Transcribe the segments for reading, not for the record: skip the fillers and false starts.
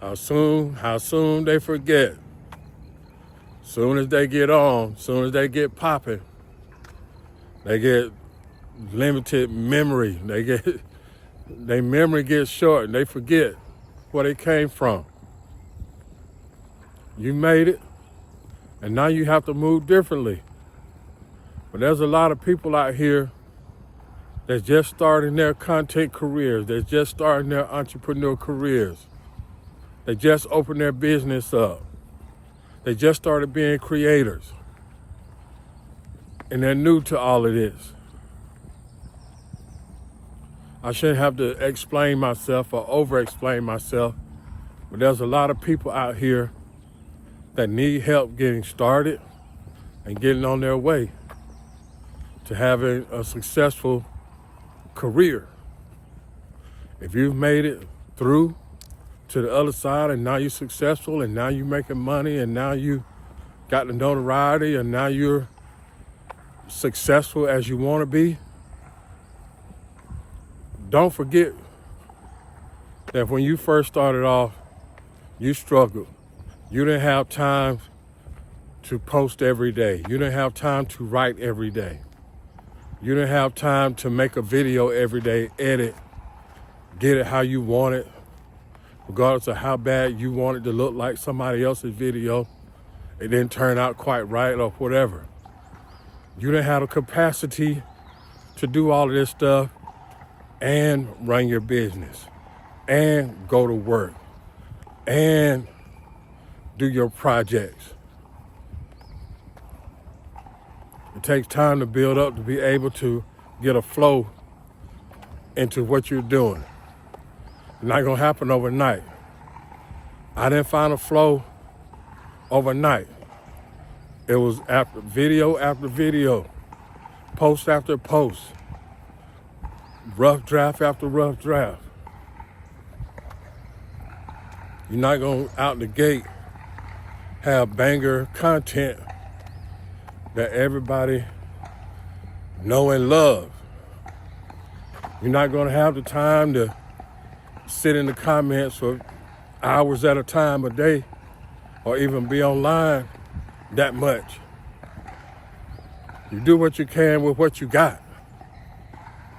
How soon they forget. Soon as they get on, soon as they get popping, they get limited memory. Their memory gets short and they forget where they came from. You made it, and now you have to move differently. But there's a lot of people out here that's just starting their content careers. They're just starting their entrepreneur careers. They just opened their business up. They just started being creators. And they're new to all of this. I shouldn't have to explain myself or over-explain myself, but there's a lot of people out here that need help getting started and getting on their way to having a successful career. If you've made it through to the other side and now you're successful and now you're making money and now you got the notoriety and now you're successful as you want to be, don't forget that when you first started off, you struggled. You didn't have time to post every day. You didn't have time to write every day. You didn't have time to make a video every day, edit, get it how you want it, regardless of how bad you want it to look like somebody else's video. It didn't turn out quite right or whatever. You didn't have the capacity to do all of this stuff and run your business and go to work and do your projects. It takes time to build up to be able to get a flow into what you're doing. It's not gonna happen overnight. I didn't find a flow overnight. It was after video, post after post, rough draft after rough draft. You're not gonna out the gate have banger content that everybody know and love. You're not gonna have the time to sit in the comments for hours at a time a day or even be online that much. You do what you can with what you got.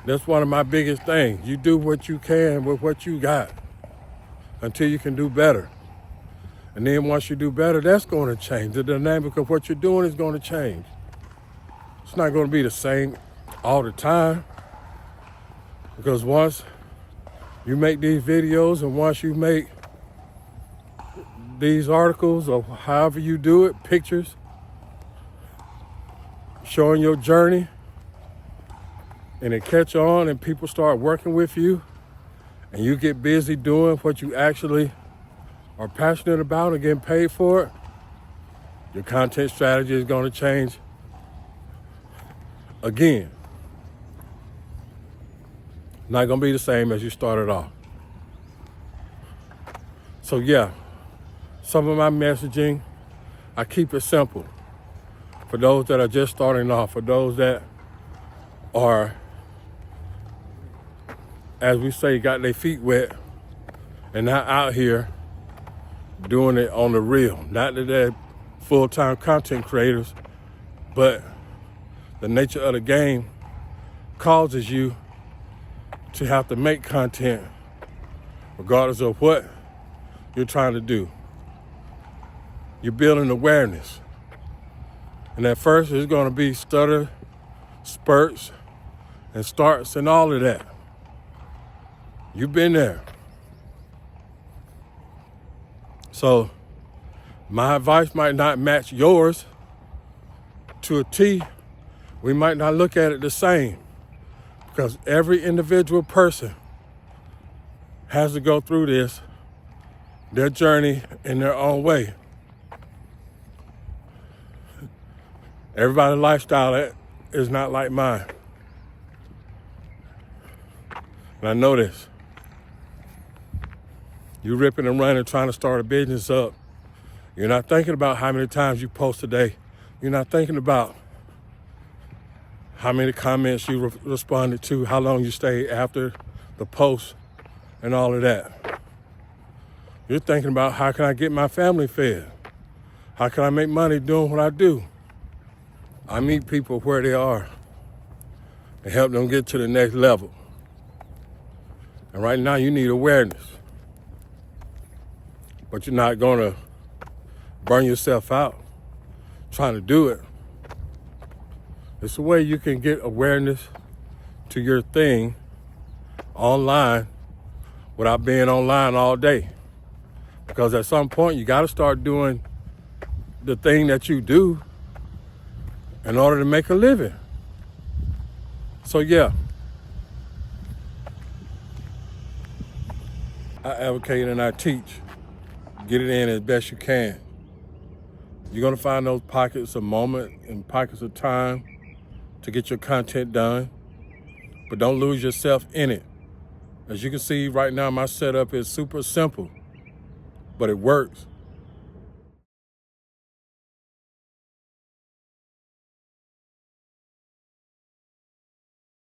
That's one of my biggest things. You do what you can with what you got until you can do better. And then once you do better, that's going to change. The dynamic of what you're doing is going to change. It's not going to be the same all the time, because once you make these videos and once you make these articles or however you do it, pictures, showing your journey, and it catch on and people start working with you and you get busy doing what you actually are passionate about and getting paid for it, your content strategy is going to change again. Not going to be the same as you started off. So yeah, some of my messaging, I keep it simple. For those that are just starting off, for those that are, as we say, got their feet wet and not out here doing it on the real. Not that they're full-time content creators, but the nature of the game causes you to have to make content regardless of what you're trying to do. You're building awareness. And at first it's going to be stutter, spurts, and starts and all of that. You've been there. So my advice might not match yours to a T. We might not look at it the same, because every individual person has to go through this, their journey in their own way. Everybody's lifestyle is not like mine. And I know this. You ripping and running, trying to start a business up. You're not thinking about how many times you post a day. You're not thinking about how many comments you responded to, how long you stayed after the post, and all of that. You're thinking about how can I get my family fed? How can I make money doing what I do? I meet people where they are and help them get to the next level. And right now you need awareness. But you're not gonna burn yourself out trying to do it. It's a way you can get awareness to your thing online without being online all day. Because at some point you gotta start doing the thing that you do in order to make a living. So yeah, I advocate and I teach. Get it in as best you can. You're gonna find those pockets of moment and pockets of time to get your content done, but don't lose yourself in it. As you can see right now, my setup is super simple, but it works.